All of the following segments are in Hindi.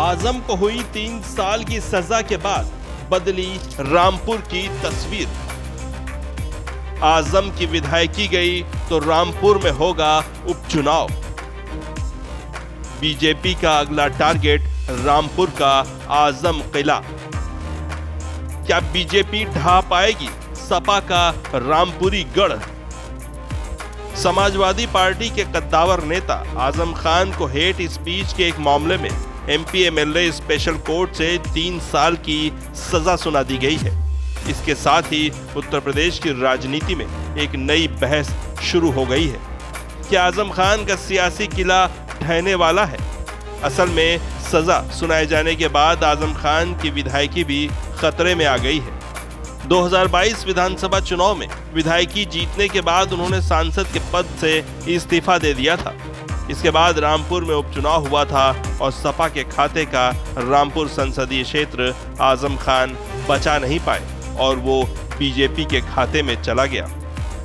आजम को हुई 3 साल की सजा के बाद बदली रामपुर की तस्वीर। आजम की विधायकी गई तो रामपुर में होगा उपचुनाव। बीजेपी का अगला टारगेट रामपुर का आजम किला। क्या बीजेपी ढहा पाएगी सपा का रामपुरी गढ़? समाजवादी पार्टी के कद्दावर नेता आजम खान को हेट स्पीच के एक मामले में एमपी एमएलए स्पेशल कोर्ट से 3 साल की सजा सुना दी गई है। इसके साथ ही उत्तर प्रदेश की राजनीति में एक नई बहस शुरू हो गई है। क्या आजम खान का सियासी किला ढहने वाला है? असल में सजा सुनाए जाने के बाद आजम खान की विधायकी भी खतरे में आ गई है। 2022 विधानसभा चुनाव में विधायकी जीतने के बाद उन्होंने सांसद के पद से इस्तीफा दे दिया था। इसके बाद रामपुर में उपचुनाव हुआ था और सपा के खाते का रामपुर संसदीय क्षेत्र आजम खान बचा नहीं पाए और वो बीजेपी के खाते में चला गया।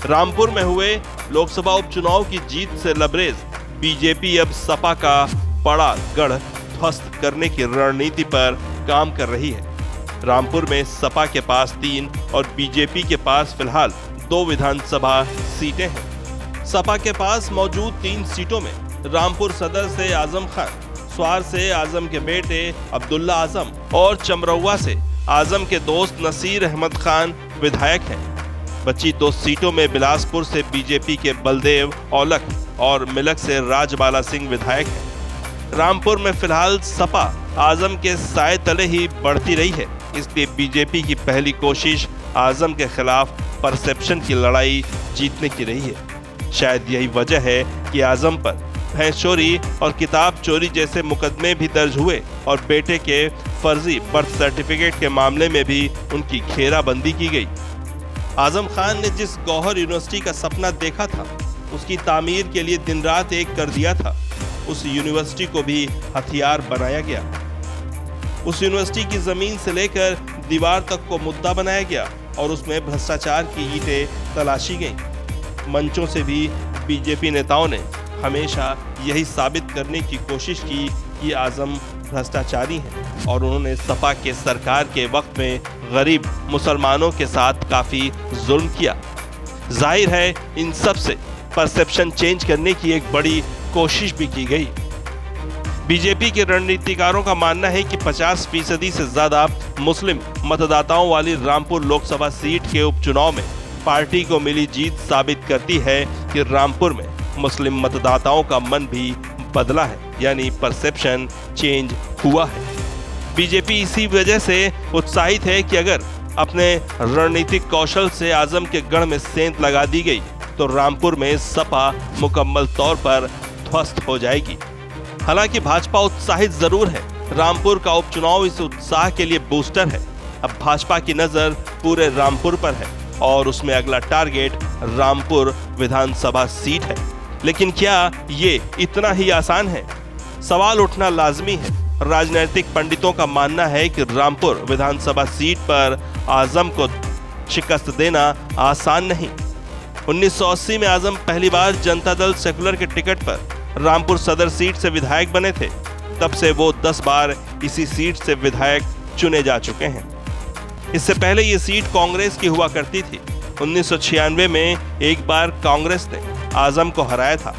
रामपुर में हुए लोकसभा उपचुनाव की जीत से लबरेज बीजेपी अब सपा का बड़ा गढ़ ध्वस्त करने की रणनीति पर काम कर रही है। रामपुर में सपा के पास 3 और बीजेपी के पास फिलहाल 2 विधानसभा सीटें हैं। सपा के पास मौजूद 3 सीटों में रामपुर सदर से आजम खान, स्वार से आजम के बेटे अब्दुल्ला आजम और चमरौआ से आजम के दोस्त नसीर अहमद खान विधायक हैं। बची 2 सीटों में बिलासपुर से बीजेपी के बलदेव औलख और मिलक से राजबाला सिंह विधायक हैं। रामपुर में फिलहाल सपा आजम के साए तले ही बढ़ती रही है, इसलिए बीजेपी की पहली कोशिश आजम के खिलाफ परसेप्शन की लड़ाई जीतने की रही है। शायद यही वजह है कि आजम पर भैंस चोरी और किताब चोरी जैसे मुकदमे भी दर्ज हुए और बेटे के फर्जी बर्थ सर्टिफिकेट के मामले में भी उनकी घेराबंदी की गई। आजम खान ने जिस गौहर यूनिवर्सिटी का सपना देखा था, उसकी तामीर के लिए दिन रात एक कर दिया था। उस यूनिवर्सिटी को भी हथियार बनाया गया। उस यूनिवर्सिटी की जमीन से लेकर दीवार तक को मुद्दा बनाया गया और उसमें भ्रष्टाचार की ईंटें तलाशी गईं। मंचों से भी बीजेपी नेताओं ने हमेशा यही साबित करने की कोशिश की कि आजम भ्रष्टाचारी हैं और उन्होंने सपा के सरकार के वक्त में गरीब मुसलमानों के साथ काफी जुल्म किया। जाहिर है इन सब से परसेप्शन चेंज करने की एक बड़ी कोशिश भी की गई। बीजेपी के रणनीतिकारों का मानना है कि 50% से ज्यादा मुस्लिम मतदाताओं वाली रामपुर लोकसभा सीट के उपचुनाव में पार्टी को मिली जीत साबित करती है कि रामपुर में मुस्लिम मतदाताओं का मन भी बदला है, यानी परसेप्शन चेंज हुआ है। बीजेपी इसी वजह से उत्साहित है कि अगर अपने रणनीतिक कौशल से आजम के गढ़ में सेंध लगा दी गई तो रामपुर में सपा मुकम्मल तौर पर ध्वस्त हो जाएगी। हालांकि भाजपा उत्साहित जरूर है। रामपुर का उपचुनाव इस उत्साह के लिए बूस्टर है। अब भाजपा की नजर पूरे रामपुर पर है और उसमें अगला टारगेट रामपुर विधानसभा सीट है। लेकिन क्या ये इतना ही आसान है? सवाल उठना लाजमी है। राजनीतिक पंडितों का मानना है कि रामपुर विधानसभा सीट पर आजम को शिकस्त देना आसान नहीं। 1980 में आजम पहली बार जनता दल सेकुलर के टिकट पर रामपुर सदर सीट से विधायक बने थे। तब से वो 10 बार इसी सीट से विधायक चुने जा चुके हैं। इससे पहले ये सीट कांग्रेस की हुआ करती थी। 1996 में एक बार कांग्रेस ने आजम को हराया था।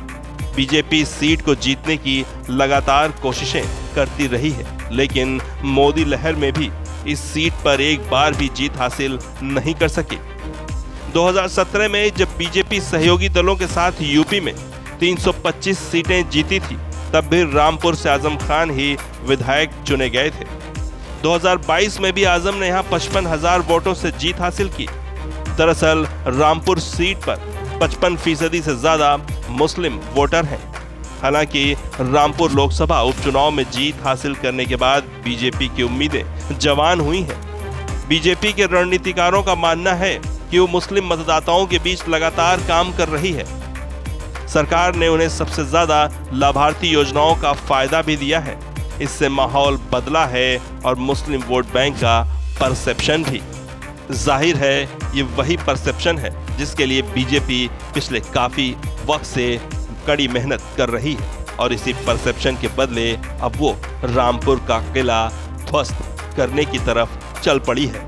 बीजेपी सीट को जीतने की लगातार कोशिशें करती रही है, लेकिन मोदी लहर में भी इस सीट पर एक बार भी जीत हासिल नहीं कर सकी। 2017 में जब बीजेपी सहयोगी दलों के साथ यूपी में 325 सीटें जीती थी, तब भी रामपुर से आजम खान ही विधायक चुने गए थे। 2022 में भी आजम ने यहां 55,000 वोटों से जीत हासिल की। दरअसल रामपुर सीट पर 55% से ज्यादा मुस्लिम वोटर हैं। हालांकि रामपुर लोकसभा उपचुनाव में जीत हासिल करने के बाद बीजेपी की उम्मीदें जवान हुई हैं। बीजेपी के रणनीतिकारों का मानना है कि वो मुस्लिम मतदाताओं के बीच लगातार काम कर रही है। सरकार ने उन्हें सबसे ज्यादा लाभार्थी योजनाओं का फायदा भी दिया है। इससे माहौल बदला है और मुस्लिम वोट बैंक का परसेप्शन भी। जाहिर है ये वही परसेप्शन है जिसके लिए बीजेपी पिछले काफी वक्त से कड़ी मेहनत कर रही है। और इसी परसेप्शन के बदले अब वो रामपुर का किला ध्वस्त करने की तरफ चल पड़ी है।